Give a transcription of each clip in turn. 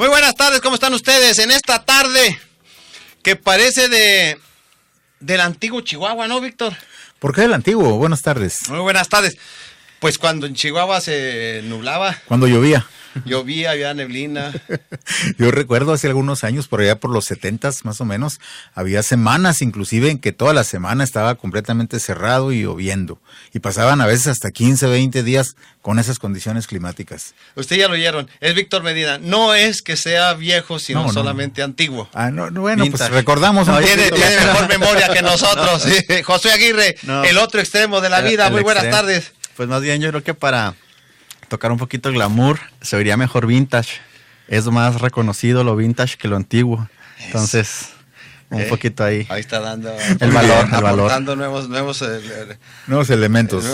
Muy buenas tardes, ¿cómo están ustedes? En esta tarde que parece del antiguo Chihuahua, ¿no, Víctor? ¿Por qué del antiguo? Buenas tardes. Muy buenas tardes. Pues cuando en Chihuahua se nublaba. Cuando llovía. Llovía, había neblina. Yo recuerdo hace algunos años, por allá por los 70s más o menos, había semanas inclusive en que toda la semana estaba completamente cerrado y lloviendo. Y pasaban a veces hasta 15, 20 días con esas condiciones climáticas. Usted ya lo oyeron, es Víctor Medina. No es que sea viejo, sino solamente antiguo. Bueno, Vintage. pues recordamos. Tiene mejor memoria que nosotros. Sí. Josué Aguirre, el otro extremo de la vida. Muy buenas tardes. Pues más bien yo creo que para tocar un poquito el glamour, se vería mejor vintage. Es más reconocido lo vintage que lo antiguo. Entonces, un poquito ahí. Ahí está dando el valor. Aportando nuevos elementos.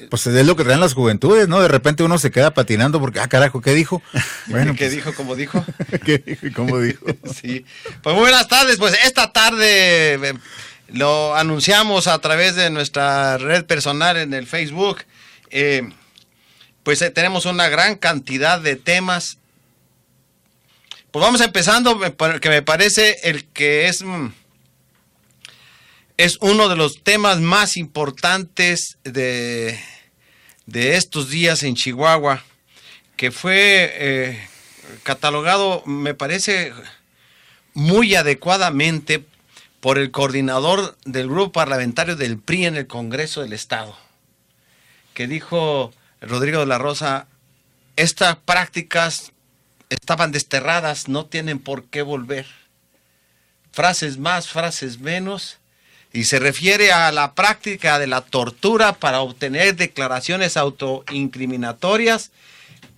Pues es lo que traen las juventudes, ¿no? De repente uno se queda patinando porque, carajo, ¿qué dijo? Bueno, ¿qué dijo? ¿Cómo dijo? ¿Qué dijo? ¿Cómo dijo? Sí. Pues muy buenas tardes. Pues esta tarde lo anunciamos a través de nuestra red personal en el Facebook. Pues tenemos una gran cantidad de temas. Pues vamos empezando, que me parece el que es uno de los temas más importantes de estos días en Chihuahua, que fue catalogado, me parece, muy adecuadamente por el coordinador del grupo parlamentario del PRI en el Congreso del Estado, que dijo Rodrigo de la Rosa: estas prácticas estaban desterradas, no tienen por qué volver. Frases más, frases menos, y se refiere a la práctica de la tortura para obtener declaraciones autoincriminatorias,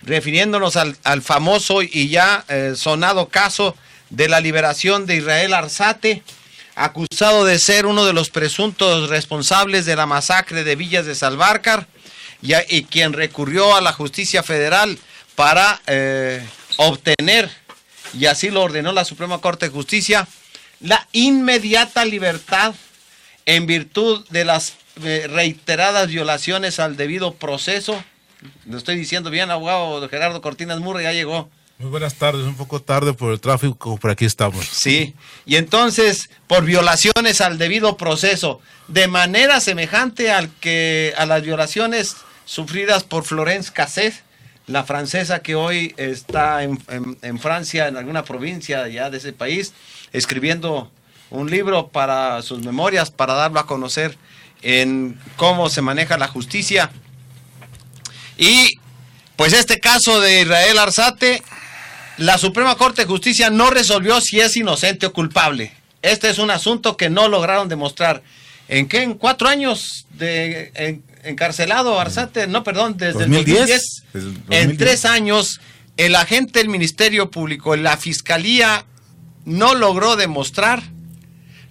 refiriéndonos al famoso y ya sonado caso de la liberación de Israel Arzate, acusado de ser uno de los presuntos responsables de la masacre de Villas de Salvarcar, y quien recurrió a la justicia federal para obtener, y así lo ordenó la Suprema Corte de Justicia, la inmediata libertad en virtud de las reiteradas violaciones al debido proceso. Lo estoy diciendo bien, abogado Gerardo Cortinas Murray, ya llegó. Muy buenas tardes, un poco tarde por el tráfico, por aquí estamos. Sí, y entonces, por violaciones al debido proceso, de manera semejante a las violaciones sufridas por Florence Cassette, la francesa que hoy está en Francia, en alguna provincia ya de ese país, escribiendo un libro para sus memorias, para darlo a conocer en cómo se maneja la justicia. Y pues este caso de Israel Arzate, la Suprema Corte de Justicia no resolvió si es inocente o culpable. Este es un asunto que no lograron demostrar. ¿En qué? ¿En 4 años de encarcelado Arzate? No, perdón, desde 2010. el 2010. En 3 años, el agente del Ministerio Público, la Fiscalía, no logró demostrar,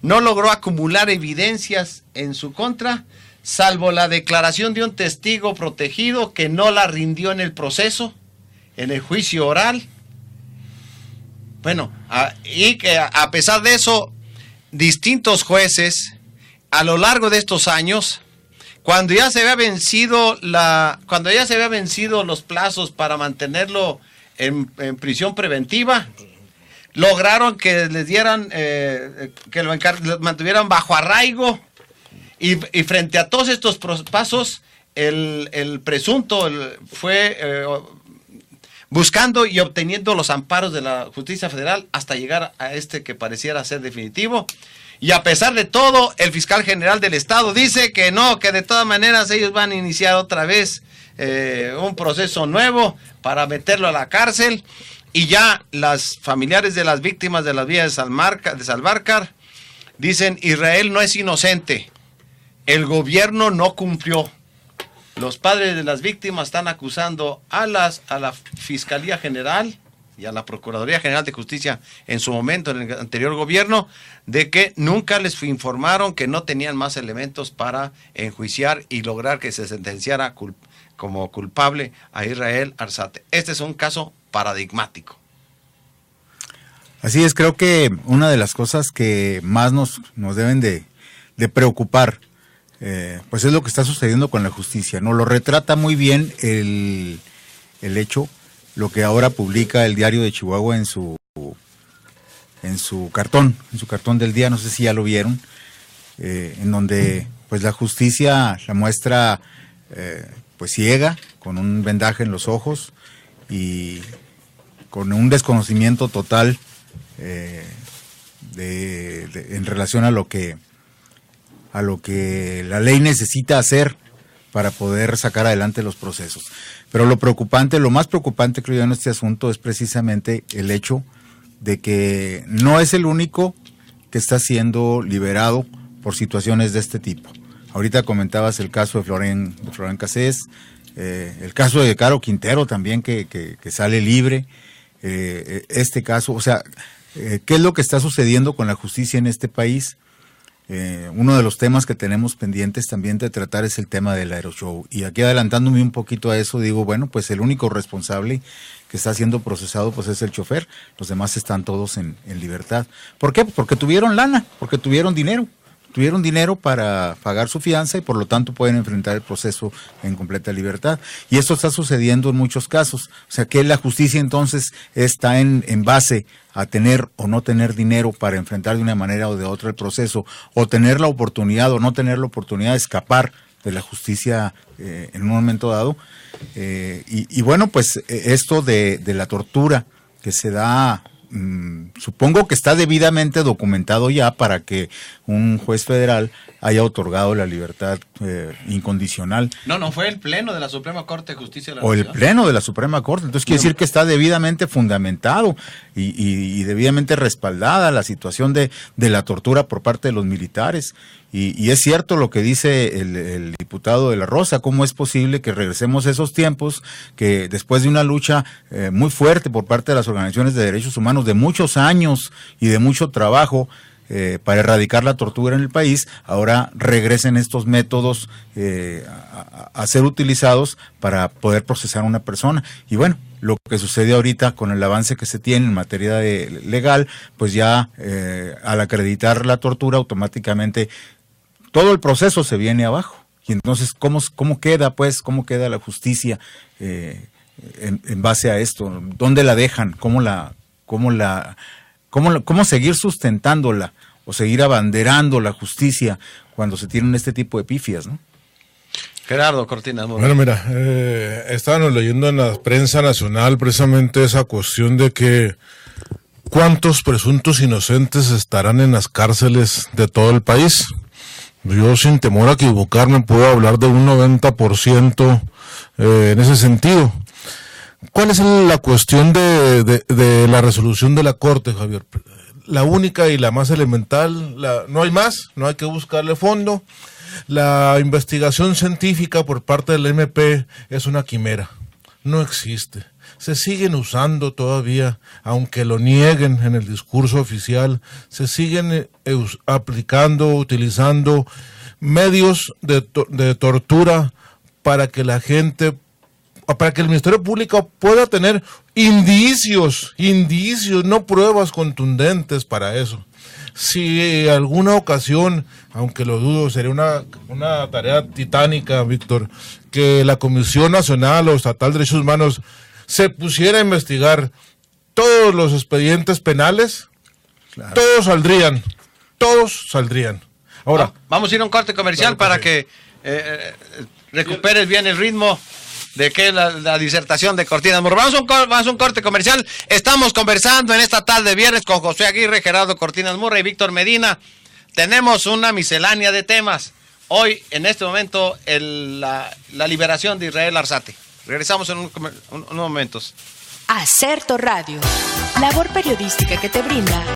no logró acumular evidencias en su contra, salvo la declaración de un testigo protegido que no la rindió en el proceso, en el juicio oral. Bueno, y que a pesar de eso, distintos jueces, a lo largo de estos años, cuando ya se había vencido los plazos para mantenerlo en prisión preventiva, lograron que les dieran, que lo mantuvieran bajo arraigo, y frente a todos estos pasos, el presunto fue buscando y obteniendo los amparos de la justicia federal hasta llegar a este que pareciera ser definitivo. Y a pesar de todo, el fiscal general del estado dice que no, que de todas maneras ellos van a iniciar otra vez un proceso nuevo para meterlo a la cárcel. Y ya las familiares de las víctimas de las Villas de Salvarcar dicen: Israel no es inocente, el gobierno no cumplió. Los padres de las víctimas están acusando a la Fiscalía General y a la Procuraduría General de Justicia en su momento, en el anterior gobierno, de que nunca les informaron que no tenían más elementos para enjuiciar y lograr que se sentenciara como culpable a Israel Arzate. Este es un caso paradigmático. Así es, creo que una de las cosas que más nos deben de preocupar, pues es lo que está sucediendo con la justicia, ¿no? Lo retrata muy bien el hecho. lo que ahora publica el Diario de Chihuahua en su cartón del día, no sé si ya lo vieron, en donde pues la justicia la muestra pues ciega, con un vendaje en los ojos y con un desconocimiento total en relación a lo que la ley necesita hacer para poder sacar adelante los procesos. Pero lo más preocupante creo yo en este asunto es precisamente el hecho de que no es el único que está siendo liberado por situaciones de este tipo. Ahorita comentabas el caso de Florén Cassés, el caso de Caro Quintero también que sale libre, este caso, o sea, ¿qué es lo que está sucediendo con la justicia en este país? Uno de los temas que tenemos pendientes también de tratar es el tema del aeroshow. Y aquí adelantándome un poquito a eso, digo, bueno, pues el único responsable que está siendo procesado pues es el chofer. Los demás están todos en libertad. ¿Por qué? Porque tuvieron lana, porque tuvieron dinero. Tuvieron dinero para pagar su fianza y por lo tanto pueden enfrentar el proceso en completa libertad. Y esto está sucediendo en muchos casos. O sea que la justicia entonces está en base a tener o no tener dinero para enfrentar de una manera o de otra el proceso, o tener la oportunidad o no tener la oportunidad de escapar de la justicia en un momento dado. Y bueno, pues esto de la tortura que se da, supongo que está debidamente documentado ya para que un juez federal haya otorgado la libertad incondicional. No, fue el Pleno de la Suprema Corte de Justicia de la O el Nación. Pleno de la Suprema Corte. Entonces quiere decir que está debidamente fundamentado y debidamente respaldada la situación de la tortura por parte de los militares. Y es cierto lo que dice el diputado de la Rosa, cómo es posible que regresemos a esos tiempos, que después de una lucha muy fuerte por parte de las organizaciones de derechos humanos, de muchos años y de mucho trabajo para erradicar la tortura en el país, ahora regresen estos métodos a ser utilizados para poder procesar a una persona. Y bueno, lo que sucede ahorita con el avance que se tiene en materia legal, pues ya al acreditar la tortura automáticamente todo el proceso se viene abajo. Y entonces, ¿cómo queda la justicia en base a esto? ¿Dónde la dejan? ¿Cómo seguir sustentándola o seguir abanderando la justicia cuando se tienen este tipo de pifias, ¿no? Gerardo Cortinas Murray. Bueno, mira, estábamos leyendo en la prensa nacional precisamente esa cuestión de que cuántos presuntos inocentes estarán en las cárceles de todo el país. Yo, sin temor a equivocarme, puedo hablar de un 90% en ese sentido. ¿Cuál es la cuestión de la resolución de la Corte, Javier? La única y la más elemental, no hay más, no hay que buscarle fondo. La investigación científica por parte del MP es una quimera, no existe. Se siguen usando todavía, aunque lo nieguen en el discurso oficial, se siguen aplicando, utilizando medios de tortura para que la gente, para que el Ministerio Público pueda tener indicios, no pruebas contundentes para eso. Si alguna ocasión, aunque lo dudo, sería una tarea titánica, Víctor, que la Comisión Nacional o Estatal de Derechos Humanos se pusiera a investigar todos los expedientes penales, claro, todos saldrían. Ahora, vamos a ir a un corte comercial para que recuperes bien el ritmo de que la disertación de Cortinas Murray. Vamos a un corte comercial. Estamos conversando en esta tarde de viernes con José Aguirre, Gerardo Cortinas Murray y Víctor Medina. Tenemos una miscelánea de temas. Hoy, en este momento, la liberación de Israel Arzate. Regresamos en unos momentos. Acerto Radio, labor periodística que te brinda